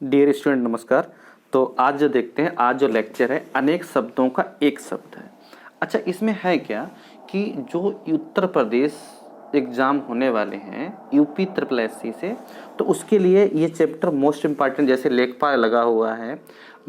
Dear student नमस्कार। तो आज जो देखते हैं, आज जो लेक्चर है अनेक शब्दों का एक शब्द है। अच्छा, इसमें है क्या कि जो उत्तर प्रदेश एग्ज़ाम होने वाले हैं यूपी ट्रिपल एससी से, तो उसके लिए ये चैप्टर मोस्ट इम्पॉर्टेंट, जैसे लेखपाल लगा हुआ है,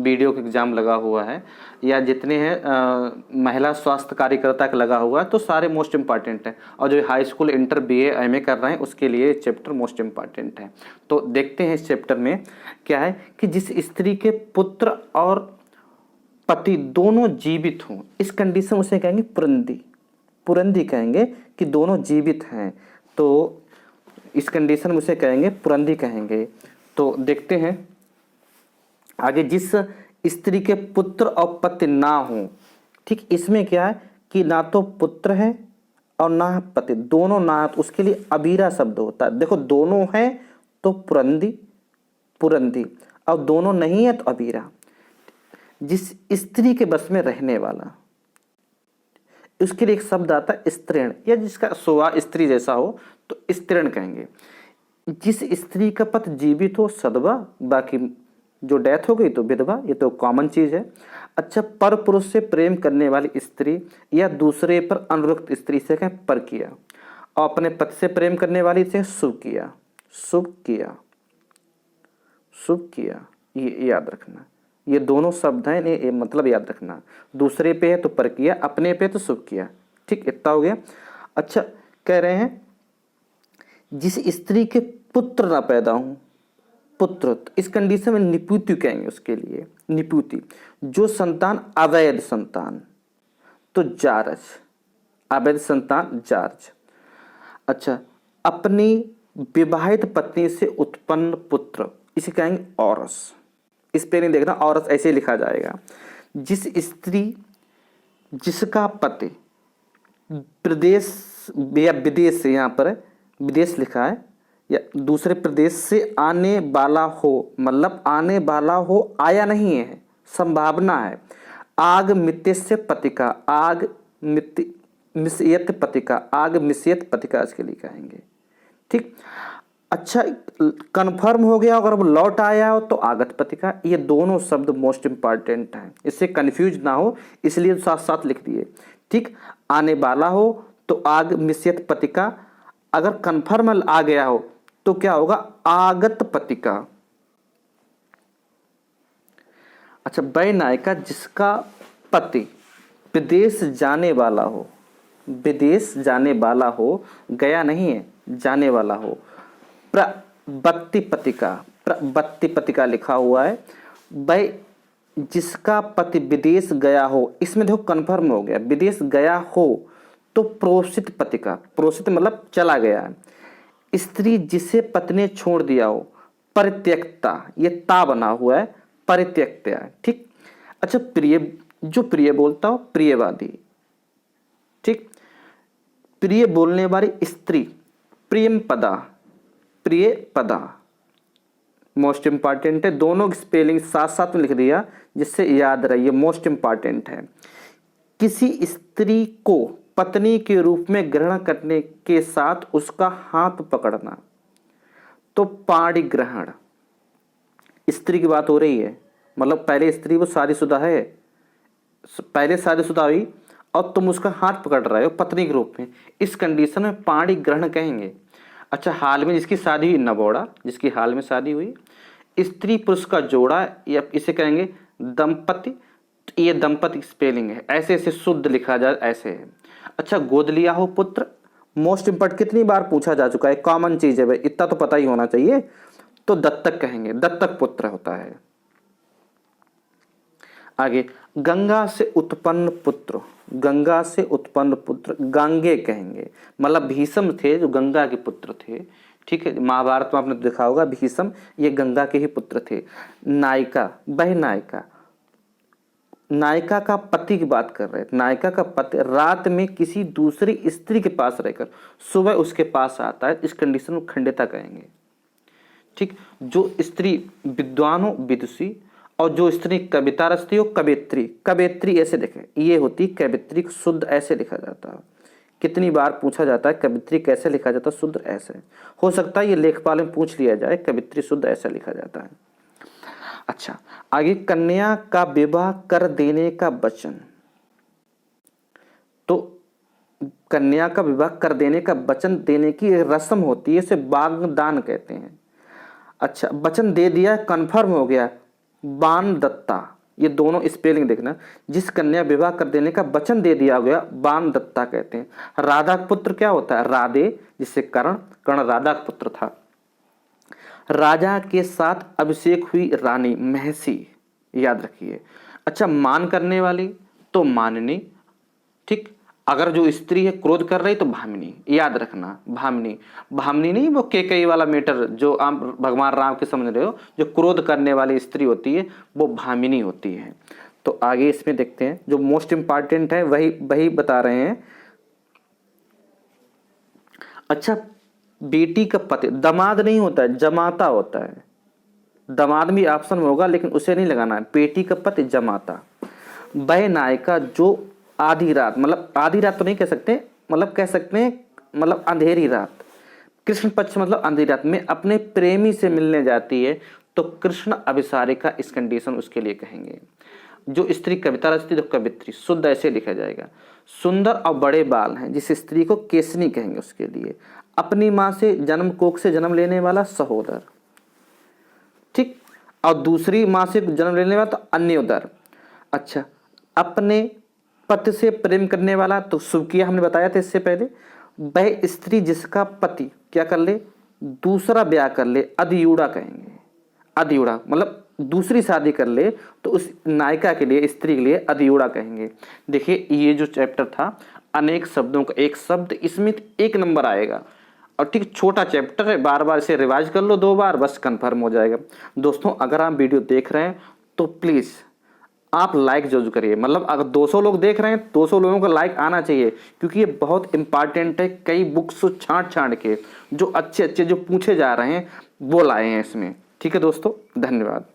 बीडीओ का एग्ज़ाम लगा हुआ है, या जितने हैं महिला स्वास्थ्य कार्यकर्ता का लगा हुआ है, तो सारे मोस्ट इम्पॉर्टेंट हैं। और जो high school inter BA MA कर रहे हैं उसके लिए चैप्टर मोस्ट इम्पॉर्टेंट है। तो देखते हैं इस चैप्टर में क्या है कि जिस स्त्री के पुत्र और पति दोनों जीवित हों, इस कंडीशन उसे कहेंगे पुरंदी। पुरंदी कहेंगे कि दोनों जीवित हैं, तो इस कंडीशन में उसे कहेंगे पुरंदी कहेंगे। तो देखते हैं आगे, जिस स्त्री के पुत्र और पति ना हो, ठीक, इसमें क्या है कि ना तो पुत्र है और ना पति, दोनों ना, तो उसके लिए अबीरा शब्द होता है। देखो, दोनों है तो पुरंदी, पुरंदी, और दोनों नहीं है तो अबीरा। जिस स्त्री के बस में रहने वाला, उसके लिए एक शब्द आता है स्त्रीण, या जिसका स्वभाव स्त्री जैसा हो तो स्त्रीण कहेंगे। जिस स्त्री का पति जीवित हो सदवा, बाकी जो डेथ हो गई तो विधवा, ये तो कॉमन चीज है। अच्छा, पर पुरुष से प्रेम करने वाली स्त्री या दूसरे पर अनुरक्त स्त्री से कहें पर किया, और अपने पति से प्रेम करने वाली से शुभ किया, शुभ किया, शुभ किया, ये याद रखना। ये दोनों शब्द हैं, ये मतलब याद रखना। दूसरे पे है तो पर किया, अपने पे तो शुभ किया। ठीक, इतना हो गया। अच्छा, कह रहे हैं जिस स्त्री के पुत्र ना पैदा हो, पुत्र, तो इस कंडीशन में निपुति कहेंगे उसके लिए, निपुति। जो संतान अवैध संतान तो जारज, अवैध संतान जारज। अच्छा, अपनी विवाहित पत्नी से उत्पन्न पुत्र, इसे कहेंगे औरस। इस पे नहीं देखना, औरस ऐसे लिखा जाएगा। जिस स्त्री जिसका पति प्रदेश या विदेश से, यहाँ पर विदेश लिखा है, या दूसरे प्रदेश से आने वाला हो, मतलब आने वाला हो, आया नहीं है, संभावना है। आग मित्यस्य पतिका, आग मिश्यत पतिका, आग मिश्यत पतिका इसके लिए कहेंगे। ठीक, अच्छा, कंफर्म हो गया, अगर अब लौट आया हो तो आगत पतिका। ये दोनों शब्द मोस्ट इंपॉर्टेंट हैं, इससे कंफ्यूज ना हो इसलिए साथ साथ लिख दिए। ठीक, आने वाला हो तो आग मिश्यत पतिका, अगर कंफर्म आ गया हो तो क्या होगा, आगत पतिका। अच्छा, वैनायिका जिसका पति विदेश जाने वाला हो, विदेश जाने वाला हो, गया नहीं है, जाने वाला हो। प्रवत्ति पतिका, प्रवत्ति पतिका लिखा हुआ है। वह जिसका पति विदेश गया हो, इसमें देखो कंफर्म हो गया, विदेश गया हो तो प्रोषित पतिका, प्रोषित मतलब चला गया है। स्त्री जिसे पति ने छोड़ दिया हो, परित्यक्ता, ये ता बना हुआ है, परित्यक्ता। ठीक, अच्छा, प्रिय, जो प्रिय बोलता हो, प्रियवादी। ठीक, प्रिय बोलने वाली स्त्री, प्रियम पदा, प्रिय पदा, मोस्ट इंपॉर्टेंट है। दोनों की स्पेलिंग साथ साथ में लिख दिया जिससे याद रहिए, मोस्ट इंपॉर्टेंट है। किसी स्त्री को पत्नी के रूप में ग्रहण करने के साथ उसका हाथ पकड़ना, तो पाणी ग्रहण। स्त्री की बात हो रही है, मतलब पहले स्त्री वो शादीशुदा है, पहले शादीशुदा हुई और तुम उसका हाथ पकड़ रहे हो पत्नी के रूप में, इस कंडीशन में पाणी ग्रहण कहेंगे। अच्छा, हाल में जिसकी शादी हुई, नबोड़ा, जिसकी हाल में शादी हुई, स्त्री पुरुष का जोड़ा, या इसे कहेंगे दंपति। ये दंपति स्पेलिंग है, ऐसे ऐसे शुद्ध लिखा जाए, ऐसे है। अच्छा, गोद लिया हो पुत्र, मोस्ट इंपॉर्टेंट, कितनी बार पूछा जा चुका है, कॉमन चीज है भाई, इतना तो पता ही होना चाहिए। तो दत्तक कहेंगे, दत्तक पुत्र होता है। आगे, गंगा से उत्पन्न पुत्र, गंगा से उत्पन्न पुत्र गांगे कहेंगे, मतलब भीष्म थे जो गंगा के पुत्र थे। ठीक है, महाभारत में आपने देखा होगा, भीष्म ये गंगा के ही पुत्र थे। नायिका, वह नायिका, नायिका का पति की बात कर रहे हैं। नायिका का पति रात में किसी दूसरी स्त्री के पास रहकर सुबह उसके पास आता है, इस कंडीशन को खंडिता कहेंगे। ठीक, जो स्त्री विद्वान हो, विदुषी, और जो स्त्री कविता रचती हो, कवित्री। कवित्री ऐसे देखें, ये होती कवित्री, शुद्ध ऐसे लिखा जाता है। कितनी बार पूछा जाता है कवित्री कैसे लिखा जाता है, शुद्ध ऐसे। हो सकता है ये लेखपाल में पूछ लिया जाए, कवित्री शुद्ध ऐसा लिखा जाता है। अच्छा, आगे कन्या का विवाह कर देने का वचन। तो कन्या का विवाह कर देने का वचन देने की एक रस्म होती है, इसे वाग्दान कहते हैं। अच्छा, वचन दे दिया, कन्फर्म हो गया, बान दत्ता, ये दोनों स्पेलिंग देखना। जिस कन्या विवाह कर देने का वचन दे दिया गया, बान दत्ता कहते हैं। राधा का पुत्र क्या होता है? राधे, जिससे कर्ण, कर्ण राधा का पुत्र था। राजा के साथ अभिषेक हुई रानी महसी, याद रखिए। अच्छा, मान करने वाली तो माननी, ठीक। अगर जो स्त्री है क्रोध कर रही तो भामिनी, याद रखना, भामिनी। भामिनी नहीं वो केकई वाला मैटर जो आप भगवान राम के समझ रहे हो, जो क्रोध करने वाली स्त्री होती है वो भामिनी होती है। तो आगे इसमें देखते हैं, जो मोस्ट इंपॉर्टेंट है वही वही बता रहे हैं। अच्छा, बेटी का पति, दामाद नहीं होता है, जमाता होता है। दामाद भी ऑप्शन में होगा लेकिन उसे नहीं लगाना है। बेटी का पति जमाता। वह नायिका जो आधी रात, मतलब आधी रात तो नहीं कह सकते, मतलब कह सकते हैं मतलब अंधेरी रात, कृष्ण पक्ष मतलब अंधेरी रात में अपने प्रेमी से मिलने जाती है, तो कृष्ण अभिसारिका इस कंडीशन उसके लिए कहेंगे। जो स्त्री कविता रचती तो कवित्री, शुद्ध ऐसे लिखा जाएगा। सुंदर और बड़े बाल हैं, जिस स्त्री को केसनी कहेंगे उसके लिए। अपनी माँ से जन्म कोख से जन्म लेने वाला सहोदर, ठीक। और दूसरी माँ से जन्म लेने वाला तो अन्योदर। अच्छा, अपने पति से प्रेम करने वाला तो सुकिया, हमने बताया था इससे पहले। वह स्त्री जिसका पति क्या कर ले, दूसरा ब्याह कर ले, अधियूढ़ा कहेंगे। अधियूढ़ा मतलब दूसरी शादी कर ले, तो उस नायिका के लिए, स्त्री के लिए अधियूढ़ा कहेंगे। देखिए, ये जो चैप्टर था अनेक शब्दों का एक शब्द, इसमें 1 नंबर आएगा। और ठीक, छोटा चैप्टर है, बार बार इसे रिवाइज कर लो 2 बार, बस कंफर्म हो जाएगा। दोस्तों, अगर आप वीडियो देख रहे हैं तो प्लीज़ आप लाइक जरूर करिए। मतलब अगर 200 लोग देख रहे हैं, 200 लोगों का लाइक आना चाहिए, क्योंकि ये बहुत इंपॉर्टेंट है। कई बुक्स छांट छांट के जो अच्छे अच्छे जो पूछे जा रहे हैं वो लाए हैं इसमें। ठीक है दोस्तों, धन्यवाद।